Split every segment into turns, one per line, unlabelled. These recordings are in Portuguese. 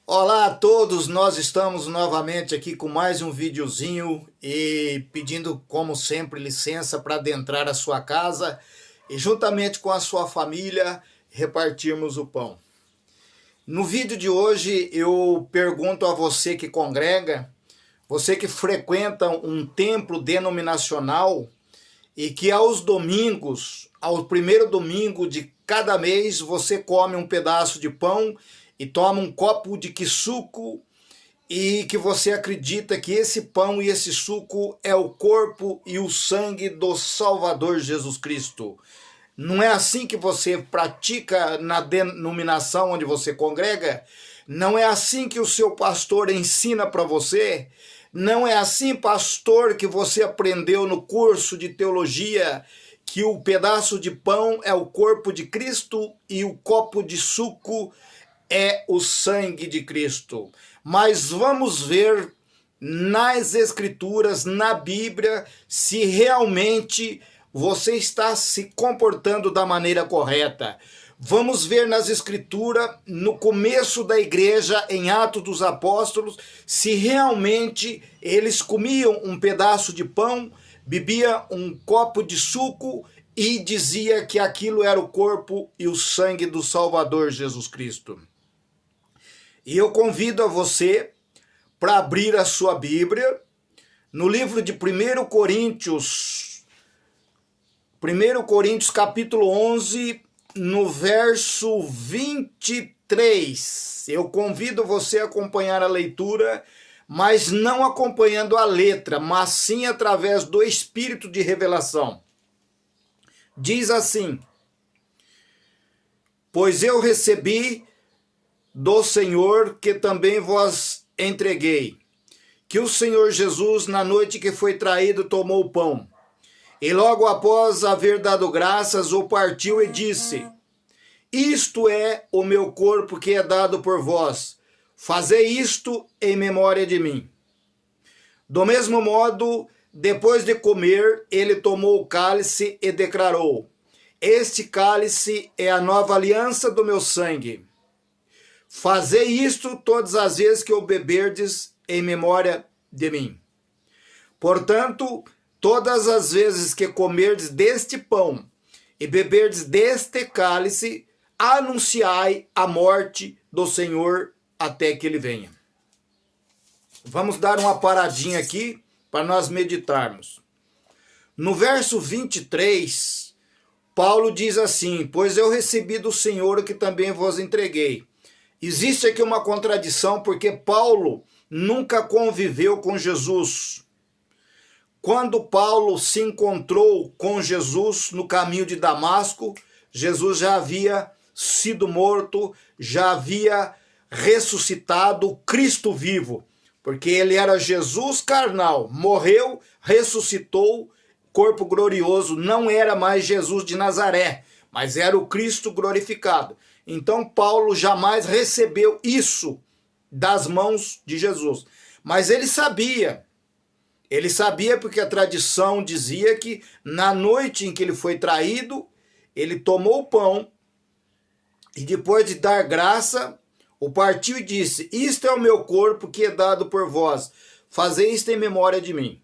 Olá a todos, nós estamos novamente aqui com mais um videozinho e pedindo, como sempre, licença para adentrar a sua casa e juntamente com a sua família repartirmos o pão. No vídeo de hoje eu pergunto a você que congrega, você que frequenta um templo denominacional e que aos domingos, ao primeiro domingo de cada mês, você come um pedaço de pão e toma um copo de suco e que você acredita que esse pão e esse suco é o corpo e o sangue do Salvador Jesus Cristo. Não é assim que você pratica na denominação onde você congrega? Não é assim que o seu pastor ensina para você? Não é assim, pastor, que você aprendeu no curso de teologia que o pedaço de pão é o corpo de Cristo e o copo de suco é o sangue de Cristo? Mas vamos ver nas Escrituras, na Bíblia, se realmente você está se comportando da maneira correta. Vamos ver nas Escrituras, no começo da igreja, em Atos dos Apóstolos, se realmente eles comiam um pedaço de pão, bebiam um copo de suco e dizia que aquilo era o corpo e o sangue do Salvador Jesus Cristo. E eu convido a você para abrir a sua Bíblia no livro de 1 Coríntios capítulo 11, no verso 23. Eu convido você a acompanhar a leitura, mas não acompanhando a letra, mas sim através do Espírito de revelação. Diz assim: pois eu recebi do Senhor que também vos entreguei, que o Senhor Jesus, na noite que foi traído, tomou o pão, e logo após haver dado graças, o partiu e disse: isto é o meu corpo que é dado por vós, fazei isto em memória de mim. Do mesmo modo, depois de comer, ele tomou o cálice e declarou: este cálice é a nova aliança do meu sangue. Fazei isto todas as vezes que o beberdes em memória de mim. Portanto, todas as vezes que comerdes deste pão e beberdes deste cálice, anunciai a morte do Senhor até que ele venha. Vamos dar uma paradinha aqui para nós meditarmos. No verso 23, Paulo diz assim: pois eu recebi do Senhor o que também vos entreguei. Existe aqui uma contradição, porque Paulo nunca conviveu com Jesus. Quando Paulo se encontrou com Jesus no caminho de Damasco, Jesus já havia sido morto, já havia ressuscitado, Cristo vivo, porque ele era Jesus carnal, morreu, ressuscitou, corpo glorioso, não era mais Jesus de Nazaré, mas era o Cristo glorificado. Então Paulo jamais recebeu isso das mãos de Jesus. Mas ele sabia porque a tradição dizia que na noite em que ele foi traído, ele tomou o pão e depois de dar graça, o partiu e disse: isto é o meu corpo que é dado por vós, fazei isto em memória de mim.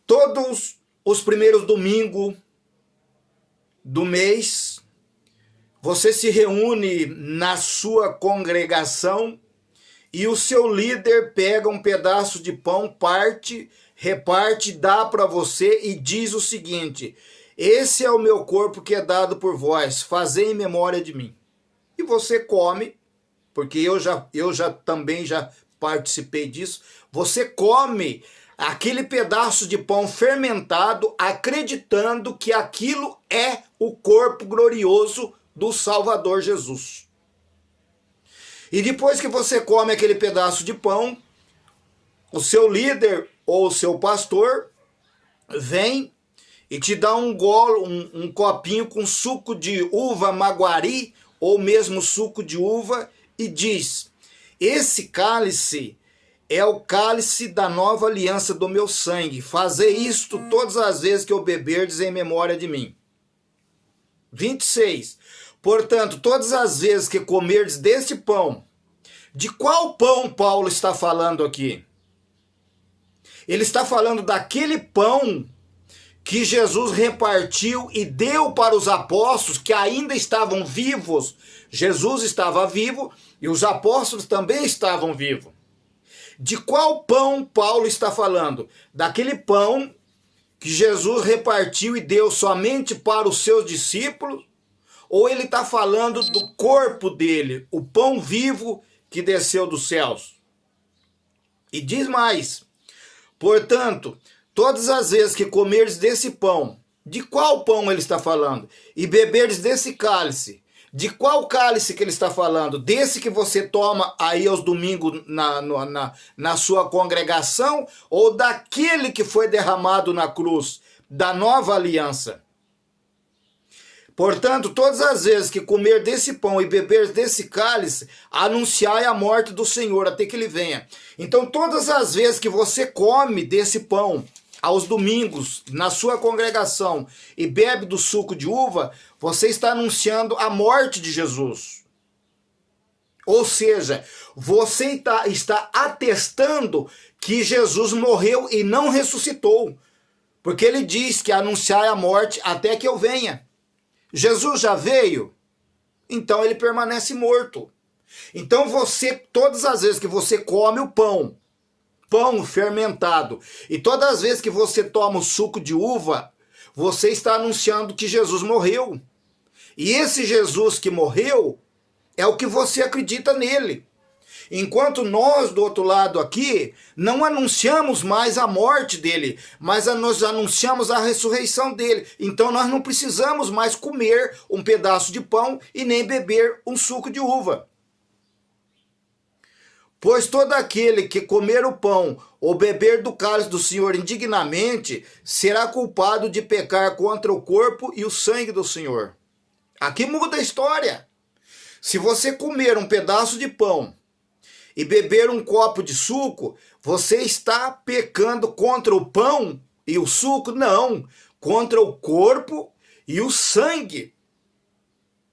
Todos os primeiros domingos do mês, você se reúne na sua congregação e o seu líder pega um pedaço de pão, reparte, dá para você e diz o seguinte: esse é o meu corpo que é dado por vós, fazei em memória de mim. E você come, porque eu também já participei disso, você come aquele pedaço de pão fermentado, acreditando que aquilo é o corpo glorioso do Salvador Jesus. E depois que você come aquele pedaço de pão, o seu líder ou o seu pastor vem e te dá um copinho com suco de uva maguari ou mesmo suco de uva e diz: esse cálice é o cálice da nova aliança do meu sangue, fazei isto todas as vezes que eu beberdes em memória de mim. 26. Portanto, todas as vezes que comerdes deste pão De qual pão Paulo está falando aqui? Ele está falando daquele pão que Jesus repartiu e deu para os apóstolos que ainda estavam vivos. Jesus estava vivo e os apóstolos também estavam vivos. De qual pão Paulo está falando? Daquele pão que Jesus repartiu e deu somente para os seus discípulos? Ou ele está falando do corpo dele, o pão vivo que desceu dos céus? E diz mais: portanto, todas as vezes que comerdes desse pão, de qual pão ele está falando? E beberdes desse cálice, de qual cálice que ele está falando? Desse que você toma aí aos domingos na sua congregação, ou daquele que foi derramado na cruz, da nova aliança? Portanto, todas as vezes que comer desse pão e beber desse cálice, anunciai a morte do Senhor até que ele venha. Então, todas as vezes que você come desse pão, aos domingos, na sua congregação, e bebe do suco de uva, você está anunciando a morte de Jesus. Ou seja, você está atestando que Jesus morreu e não ressuscitou. Porque ele diz que anunciai a morte até que eu venha. Jesus já veio, então ele permanece morto. Então você, todas as vezes que você come o pão fermentado, e todas as vezes que você toma o suco de uva, você está anunciando que Jesus morreu. E esse Jesus que morreu é o que você acredita nele. Enquanto nós, do outro lado aqui, não anunciamos mais a morte dele, mas nós anunciamos a ressurreição dele. Então nós não precisamos mais comer um pedaço de pão e nem beber um suco de uva. Pois todo aquele que comer o pão ou beber do cálice do Senhor indignamente, será culpado de pecar contra o corpo e o sangue do Senhor. Aqui muda a história. Se você comer um pedaço de pão e beber um copo de suco, você está pecando contra o pão e o suco? Não, contra o corpo e o sangue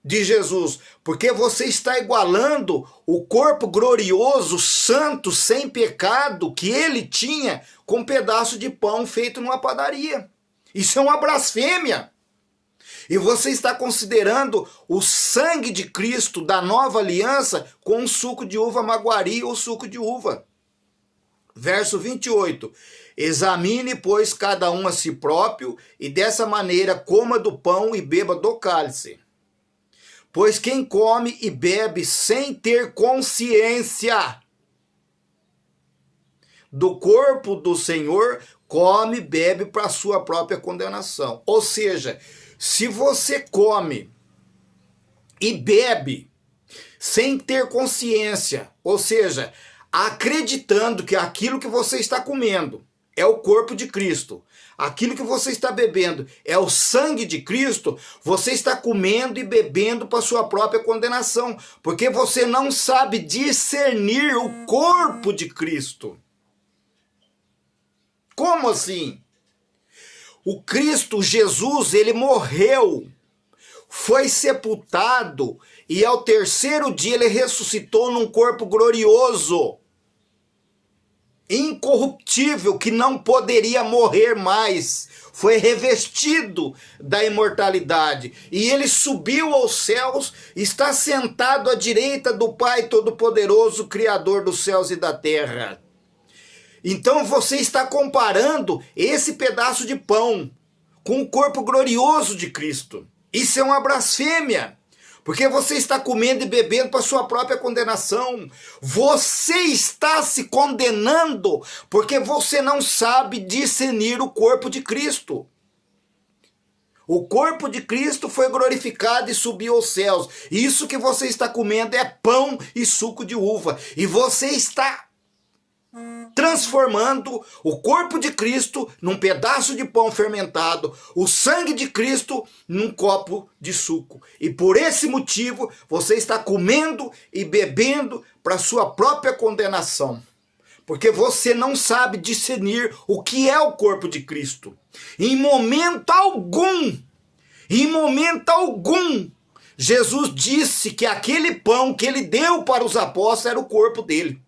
de Jesus, porque você está igualando o corpo glorioso, santo, sem pecado que ele tinha com um pedaço de pão feito numa padaria. Isso é uma blasfêmia. E você está considerando o sangue de Cristo da nova aliança com um suco de uva maguari ou suco de uva. Verso 28. Examine, pois, cada um a si próprio, e dessa maneira coma do pão e beba do cálice. Pois quem come e bebe sem ter consciência do corpo do Senhor, come e bebe para a sua própria condenação. Ou seja, se você come e bebe sem ter consciência, ou seja, acreditando que aquilo que você está comendo é o corpo de Cristo, aquilo que você está bebendo é o sangue de Cristo, você está comendo e bebendo para sua própria condenação, porque você não sabe discernir o corpo de Cristo. Como assim? O Cristo Jesus, ele morreu, foi sepultado e ao terceiro dia ele ressuscitou num corpo glorioso, incorruptível, que não poderia morrer mais, foi revestido da imortalidade e ele subiu aos céus, está sentado à direita do Pai Todo-Poderoso, Criador dos céus e da terra. Então você está comparando esse pedaço de pão com o corpo glorioso de Cristo. Isso é uma blasfêmia, porque você está comendo e bebendo para sua própria condenação. Você está se condenando porque você não sabe discernir o corpo de Cristo. O corpo de Cristo foi glorificado e subiu aos céus. Isso que você está comendo é pão e suco de uva. E você está transformando o corpo de Cristo num pedaço de pão fermentado, o sangue de Cristo num copo de suco. E por esse motivo você está comendo e bebendo para sua própria condenação. Porque você não sabe discernir o que é o corpo de Cristo. Em momento algum, Jesus disse que aquele pão que ele deu para os apóstolos era o corpo dele.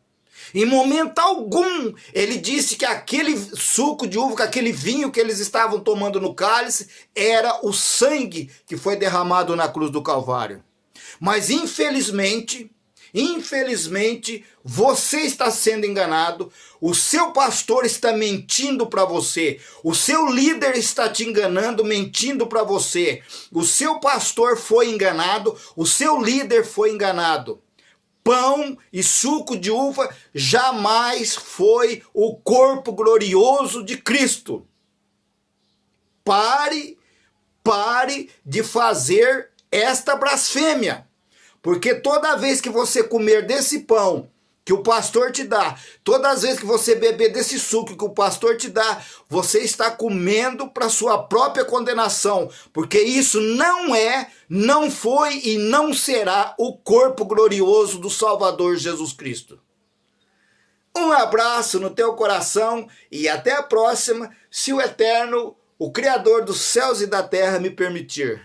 Em momento algum, ele disse que aquele suco de uva, aquele vinho que eles estavam tomando no cálice, era o sangue que foi derramado na cruz do Calvário. Mas infelizmente, você está sendo enganado, o seu pastor está mentindo para você, o seu líder está te enganando, mentindo para você, o seu pastor foi enganado, o seu líder foi enganado. Pão e suco de uva jamais foi o corpo glorioso de Cristo. Pare de fazer esta blasfêmia. Porque toda vez que você comer desse pão que o pastor te dá, todas as vezes que você beber desse suco que o pastor te dá, você está comendo para sua própria condenação, porque isso não foi e não será o corpo glorioso do Salvador Jesus Cristo. Um abraço no teu coração e até a próxima, se o Eterno, o Criador dos céus e da terra, me permitir.